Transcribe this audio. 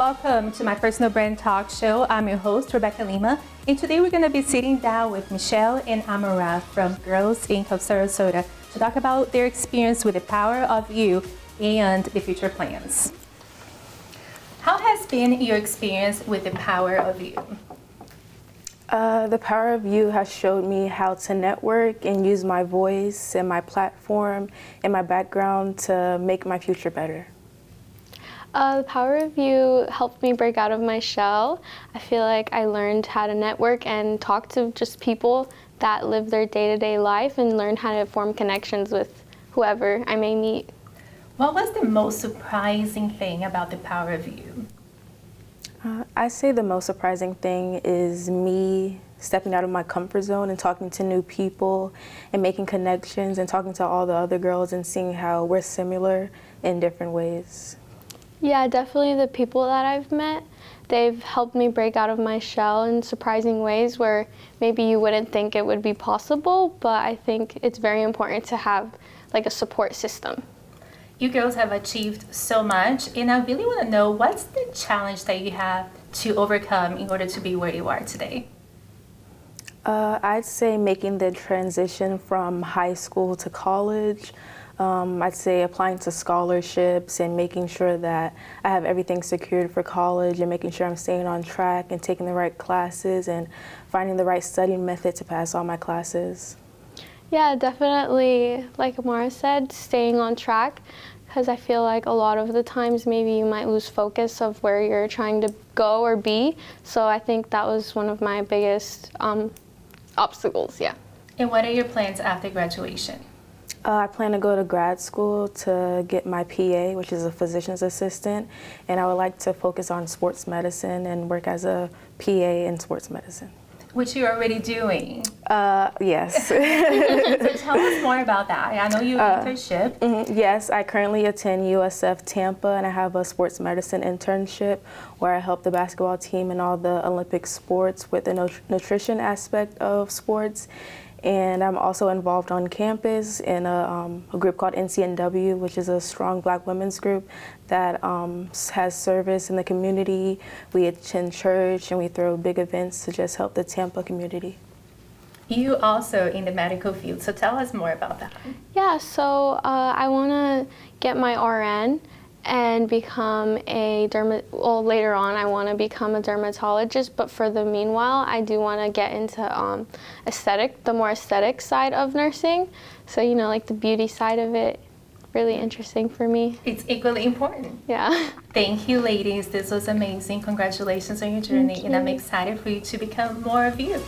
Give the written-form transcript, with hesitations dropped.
welcome to my personal brand talk show. I'm your host, Rebecca Lima, and today we're going to be sitting down with Michelle and Amarah from Girls Inc. of Sarasota to talk about their experience with the power of you and the future plans. How has been your experience with the power of you? The power of you has showed me how to network and use my voice and my platform and my background to make my future better. The power of you helped me break out of my shell. I feel like I learned how to network and talk to just people that live their day-to-day life and learn how to form connections with whoever I may meet. What was the most surprising thing about the power of you? I say the most surprising thing is me stepping out of my comfort zone and talking to new people and making connections and talking to all the other girls and seeing how we're similar in different ways. Yeah, definitely the people that I've met, they've helped me break out of my shell in surprising ways where maybe you wouldn't think it would be possible, but I think it's very important to have like a support system. You girls have achieved so much, and I really want to know what's the challenge that you have to overcome in order to be where you are today? I'd say making the transition from high school to college. I'd say applying to scholarships and making sure that I have everything secured for college and making sure I'm staying on track and taking the right classes and finding the right studying method to pass all my classes. Yeah, definitely, like Amarah said, staying on track, because I feel like a lot of the times maybe you might lose focus of where you're trying to go or be. So I think that was one of my biggest obstacles, yeah. And what are your plans after graduation? I plan to go to grad school to get my PA, which is a physician's assistant, and I would like to focus on sports medicine and work as a PA in sports medicine. Which you're already doing. Yes. So tell us more about that. I know you internship. Yes, I currently attend USF Tampa, and I have a sports medicine internship where I help the basketball team in all the Olympic sports with the nutrition aspect of sports. And I'm also involved on campus in a group called NCNW, which is a strong Black women's group that has service in the community. We attend church and we throw big events to just help the Tampa community. You also in the medical field, so tell us more about that. Yeah, so I want to get my RN and become a later on I want to become a dermatologist, but for the meanwhile I do want to get into the more aesthetic side of nursing, so you know, like the beauty side of it, really interesting for me. It's equally important. Yeah. Thank you, ladies. This was amazing. Congratulations on your journey, and I'm excited for you to become more of you.